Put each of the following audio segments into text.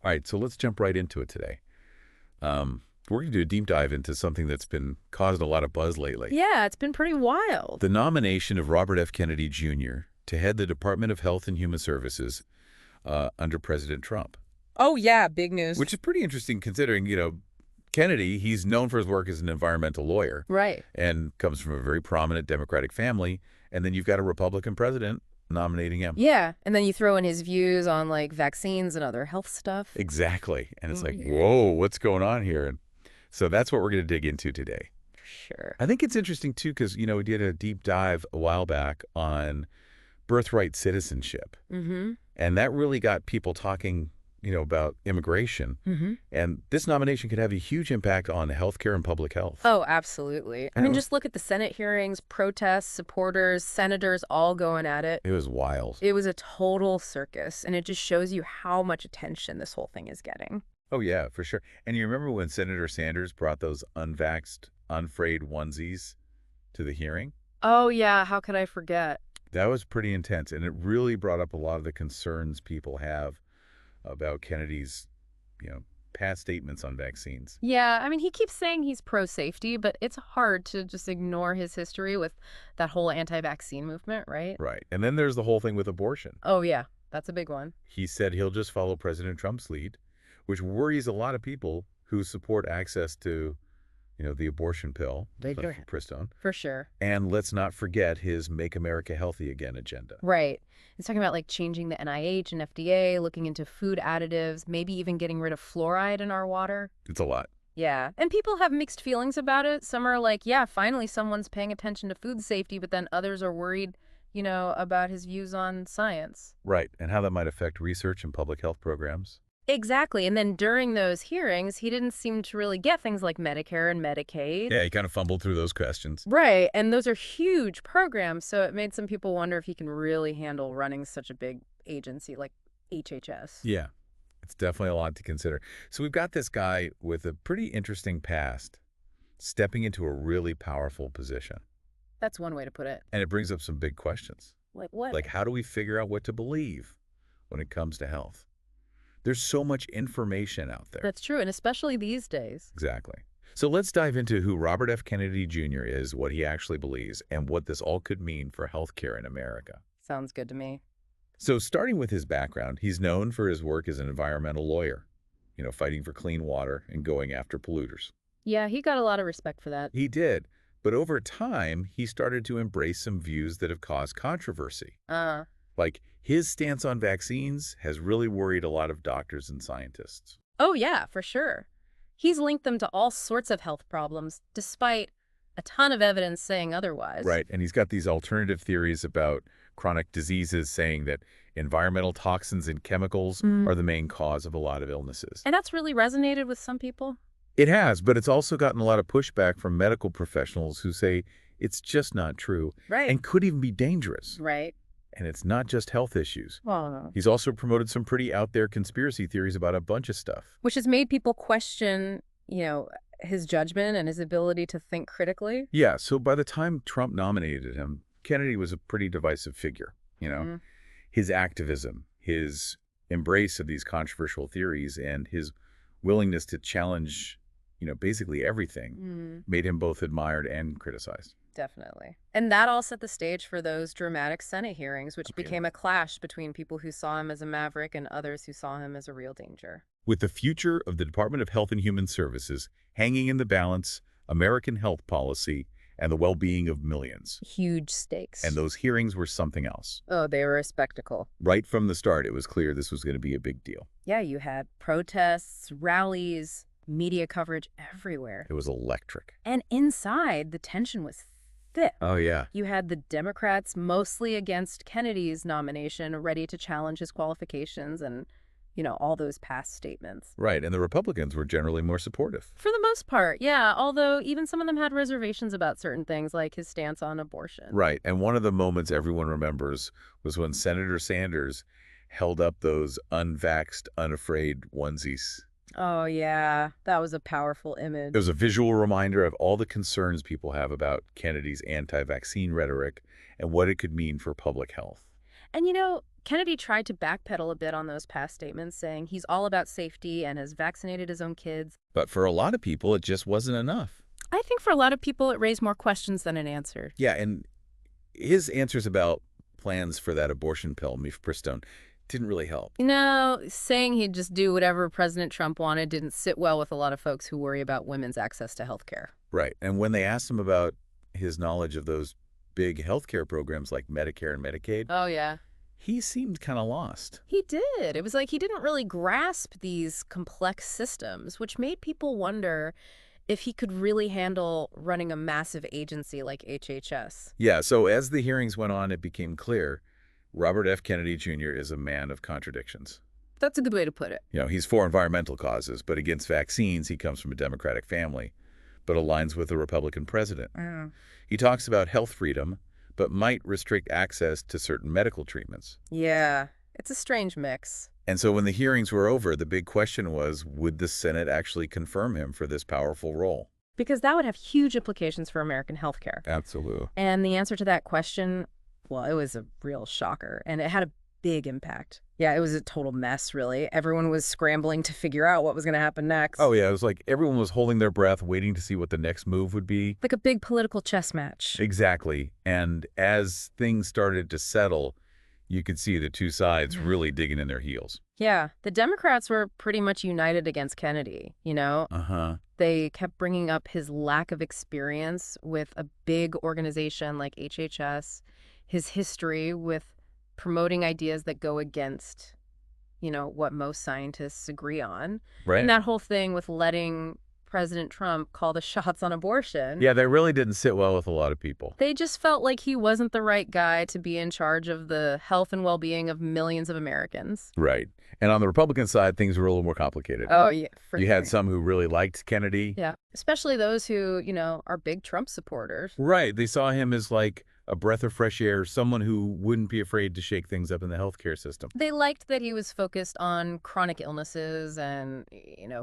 All right, so let's jump right into it today. We're going to do a deep dive into something that's been causing a lot of buzz lately. Yeah, it's been pretty wild. The nomination of Robert F. Kennedy Jr. to head the Department of Health and Human Services under President Trump. Oh, yeah, big news. Which is pretty interesting considering, Kennedy, he's known for his work as an environmental lawyer. Right. And comes from a very prominent Democratic family. And then you've got a Republican president nominating him. Yeah, and then you throw in his views on, like, vaccines and other health stuff. Exactly. And it's like, whoa, what's going on here? And so that's what we're going to dig into today. Sure. I think it's interesting, too, because, we did a deep dive a while back on birthright citizenship. Mm-hmm. And that really got people talking, about immigration. Mm-hmm. And this nomination could have a huge impact on healthcare and public health. Oh, absolutely. I mean, just look at the Senate hearings, protests, supporters, senators all going at it. It was wild. It was a total circus, and it just shows you how much attention this whole thing is getting. Oh, yeah, for sure. And you remember when Senator Sanders brought those unvaxxed, unfrayed onesies to the hearing? Oh, yeah, how could I forget? That was pretty intense, and it really brought up a lot of the concerns people have about Kennedy's, past statements on vaccines. Yeah, I mean, he keeps saying he's pro-safety, but it's hard to just ignore his history with that whole anti-vaccine movement, right? Right. And then there's the whole thing with abortion. Oh, yeah, that's a big one. He said he'll just follow President Trump's lead, which worries a lot of people who support access to, the abortion pill, Pristone. For sure. And let's not forget his Make America Healthy Again agenda. Right. He's talking about, like, changing the NIH and FDA, looking into food additives, maybe even getting rid of fluoride in our water. It's a lot. Yeah. And people have mixed feelings about it. Some are like, yeah, finally someone's paying attention to food safety, but then others are worried, about his views on science. Right. And how that might affect research and public health programs. Exactly. And then during those hearings, he didn't seem to really get things like Medicare and Medicaid. Yeah, he kind of fumbled through those questions. Right. And those are huge programs. So it made some people wonder if he can really handle running such a big agency like HHS. Yeah, it's definitely a lot to consider. So we've got this guy with a pretty interesting past stepping into a really powerful position. That's one way to put it. And it brings up some big questions. Like what? Like, how do we figure out what to believe when it comes to health? There's so much information out there. That's true, and especially these days. Exactly. So let's dive into who Robert F. Kennedy Jr. is, what he actually believes, and what this all could mean for healthcare in America. Sounds good to me. So starting with his background, he's known for his work as an environmental lawyer, fighting for clean water and going after polluters. Yeah, he got a lot of respect for that. He did. But over time, he started to embrace some views that have caused controversy. Like, his stance on vaccines has really worried a lot of doctors and scientists. Oh, yeah, for sure. He's linked them to all sorts of health problems, despite a ton of evidence saying otherwise. Right, and he's got these alternative theories about chronic diseases saying that environmental toxins and chemicals are the main cause of a lot of illnesses. And that's really resonated with some people? It has, but it's also gotten a lot of pushback from medical professionals who say it's just not true. Right. And could even be dangerous. Right. And it's not just health issues. Well, no. He's also promoted some pretty out there conspiracy theories about a bunch of stuff. Which has made people question, his judgment and his ability to think critically. Yeah, so by the time Trump nominated him, Kennedy was a pretty divisive figure, His activism, his embrace of these controversial theories, and his willingness to challenge, basically everything made him both admired and criticized. Definitely. And that all set the stage for those dramatic Senate hearings, which became a clash between people who saw him as a maverick and others who saw him as a real danger. With the future of the Department of Health and Human Services hanging in the balance, American health policy, and the well-being of millions. Huge stakes. And those hearings were something else. Oh, they were a spectacle. Right from the start, it was clear this was going to be a big deal. Yeah, you had protests, rallies, media coverage everywhere. It was electric. And inside, the tension was thick. Oh, yeah. You had the Democrats mostly against Kennedy's nomination, ready to challenge his qualifications and, all those past statements. Right, and the Republicans were generally more supportive. For the most part, yeah, although even some of them had reservations about certain things, like his stance on abortion. Right, and one of the moments everyone remembers was when Senator Sanders held up those unvaxxed, unafraid onesies. Oh, yeah, that was a powerful image. It was a visual reminder of all the concerns people have about Kennedy's anti-vaccine rhetoric and what it could mean for public health. And Kennedy tried to backpedal a bit on those past statements, saying he's all about safety and has vaccinated his own kids. But for a lot of people, it just wasn't enough. I think for a lot of people, it raised more questions than it answered. Yeah, and his answers about plans for that abortion pill, mifepristone, didn't really help. No, saying he'd just do whatever President Trump wanted didn't sit well with a lot of folks who worry about women's access to health care. Right. And when they asked him about his knowledge of those big healthcare programs like Medicare and Medicaid, Oh, yeah. he seemed kind of lost. He did. It was like he didn't really grasp these complex systems, which made people wonder if he could really handle running a massive agency like HHS. Yeah, so as the hearings went on, it became clear Robert F. Kennedy Jr. is a man of contradictions. That's a good way to put it. You know, he's for environmental causes, but against vaccines, he comes from a Democratic family, but aligns with a Republican president. He talks about health freedom, but might restrict access to certain medical treatments. Yeah, it's a strange mix. And so when the hearings were over, the big question was, would the Senate actually confirm him for this powerful role? Because that would have huge implications for American healthcare. Absolutely. And the answer to that question, well, it was a real shocker, and it had a big impact. Yeah, it was a total mess, really. Everyone was scrambling to figure out what was going to happen next. Oh, yeah, it was like everyone was holding their breath, waiting to see what the next move would be. Like a big political chess match. Exactly. And as things started to settle, you could see the two sides really digging in their heels. Yeah, the Democrats were pretty much united against Kennedy, you know? Uh-huh. They kept bringing up his lack of experience with a big organization like HHS, his history with promoting ideas that go against, what most scientists agree on. Right. And that whole thing with letting President Trump call the shots on abortion. Yeah, they really didn't sit well with a lot of people. They just felt like he wasn't the right guy to be in charge of the health and well-being of millions of Americans. Right. And on the Republican side, things were a little more complicated. Oh, yeah. You had some who really liked Kennedy. Yeah, especially those who, are big Trump supporters. Right. They saw him as like a breath of fresh air, someone who wouldn't be afraid to shake things up in the healthcare system. They liked that he was focused on chronic illnesses and,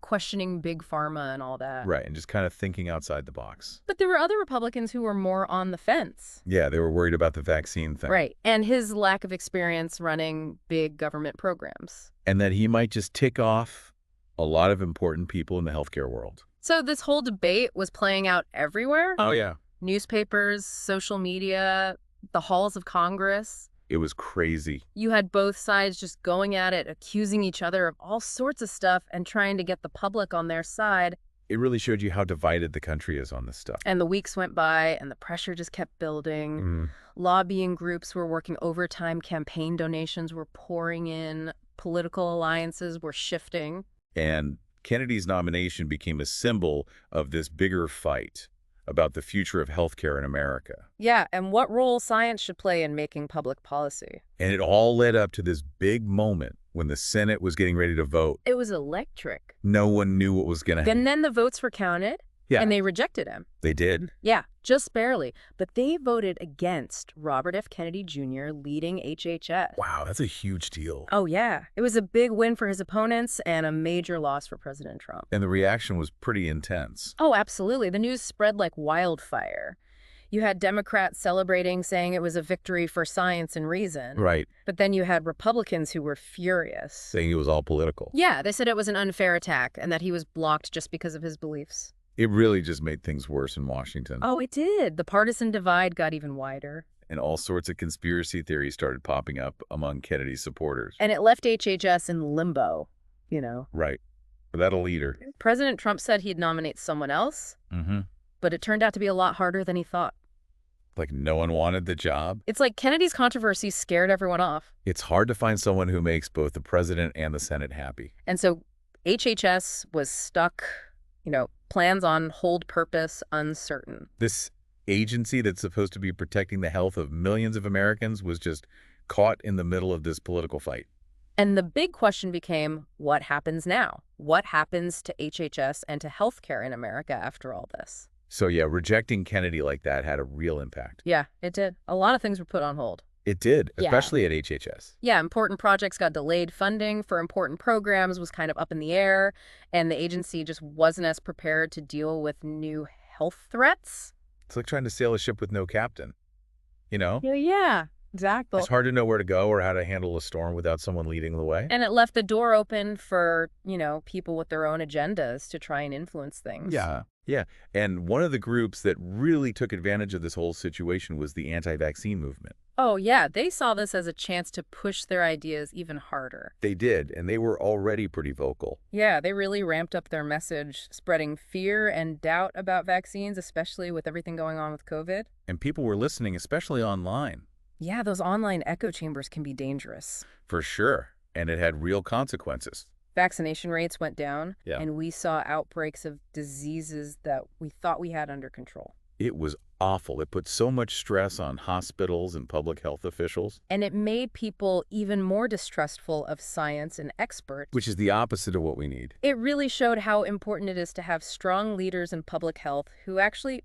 questioning big pharma and all that. Right. And just kind of thinking outside the box. But there were other Republicans who were more on the fence. Yeah, they were worried about the vaccine thing. Right. And his lack of experience running big government programs. And that he might just tick off a lot of important people in the healthcare world. So this whole debate was playing out everywhere? Oh, yeah. Newspapers, social media, the halls of Congress. It was crazy. You had both sides just going at it, accusing each other of all sorts of stuff and trying to get the public on their side. It really showed you how divided the country is on this stuff. And the weeks went by and the pressure just kept building. Lobbying groups were working overtime. Campaign donations were pouring in. Political alliances were shifting. And Kennedy's nomination became a symbol of this bigger fight about the future of healthcare in America. Yeah, and what role science should play in making public policy. And it all led up to this big moment when the Senate was getting ready to vote. It was electric. No one knew what was going to happen. And then the votes were counted, and they rejected him. They did? Yeah, just barely. But they voted against Robert F. Kennedy Jr. leading HHS. Wow, that's a huge deal. Oh, yeah. It was a big win for his opponents and a major loss for President Trump. And the reaction was pretty intense. Oh, absolutely. The news spread like wildfire. You had Democrats celebrating, saying it was a victory for science and reason. Right. But then you had Republicans who were furious. Saying it was all political. Yeah, they said it was an unfair attack and that he was blocked just because of his beliefs. It really just made things worse in Washington. Oh, it did. The partisan divide got even wider. And all sorts of conspiracy theories started popping up among Kennedy's supporters. And it left HHS in limbo, Right. Without a leader. President Trump said he'd nominate someone else, but it turned out to be a lot harder than he thought. Like no one wanted the job. It's like Kennedy's controversy scared everyone off. It's hard to find someone who makes both the president and the Senate happy. And so HHS was stuck, plans on hold purpose uncertain. This agency that's supposed to be protecting the health of millions of Americans was just caught in the middle of this political fight. And the big question became, what happens now? What happens to HHS and to healthcare in America after all this? So yeah, rejecting Kennedy like that had a real impact. Yeah, it did. A lot of things were put on hold. It did, Yeah. especially at HHS. Yeah, important projects got delayed. Funding for important programs was kind of up in the air, and the agency just wasn't as prepared to deal with new health threats. It's like trying to sail a ship with no captain. Yeah. Exactly. It's hard to know where to go or how to handle a storm without someone leading the way. And it left the door open for, people with their own agendas to try and influence things. Yeah. Yeah. And one of the groups that really took advantage of this whole situation was the anti-vaccine movement. Oh, yeah, they saw this as a chance to push their ideas even harder. They did, and they were already pretty vocal. Yeah, they really ramped up their message, spreading fear and doubt about vaccines, especially with everything going on with COVID. And people were listening, especially online. Yeah, those online echo chambers can be dangerous. For sure. And it had real consequences. Vaccination rates went down, Yeah. and we saw outbreaks of diseases that we thought we had under control. It was awful. It put so much stress on hospitals and public health officials. And it made people even more distrustful of science and experts. Which is the opposite of what we need. It really showed how important it is to have strong leaders in public health who actually,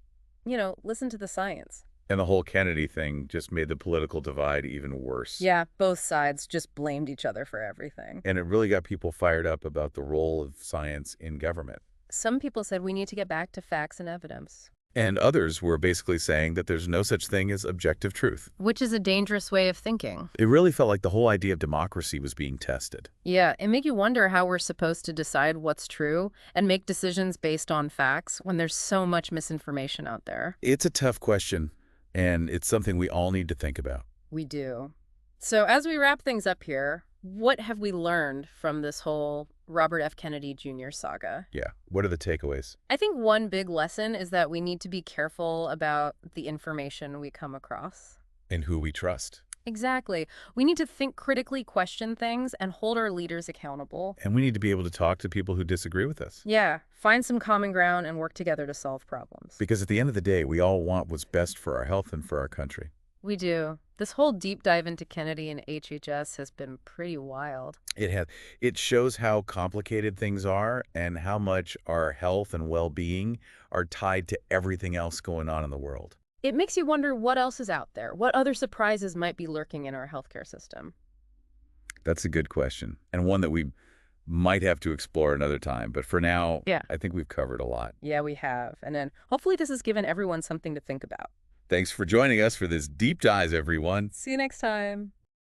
listen to the science. And the whole Kennedy thing just made the political divide even worse. Yeah, both sides just blamed each other for everything. And it really got people fired up about the role of science in government. Some people said we need to get back to facts and evidence. And others were basically saying that there's no such thing as objective truth. Which is a dangerous way of thinking. It really felt like the whole idea of democracy was being tested. Yeah, it makes you wonder how we're supposed to decide what's true and make decisions based on facts when there's so much misinformation out there. It's a tough question, and it's something we all need to think about. We do. So as we wrap things up here, what have we learned from this whole Robert F. Kennedy Jr. saga? Yeah. What are the takeaways? I think one big lesson is that we need to be careful about the information we come across. And who we trust. Exactly. We need to think critically, question things, and hold our leaders accountable. And we need to be able to talk to people who disagree with us. Yeah, find some common ground and work together to solve problems. Because at the end of the day, we all want what's best for our health and for our country. We do. This whole deep dive into Kennedy and HHS has been pretty wild. It has. It shows how complicated things are and how much our health and well-being are tied to everything else going on in the world. It makes you wonder what else is out there. What other surprises might be lurking in our healthcare system? That's a good question, and one that we might have to explore another time. But for now, Yeah. I think we've covered a lot. Yeah, we have. And then hopefully this has given everyone something to think about. Thanks for joining us for this deep dive, everyone. See you next time.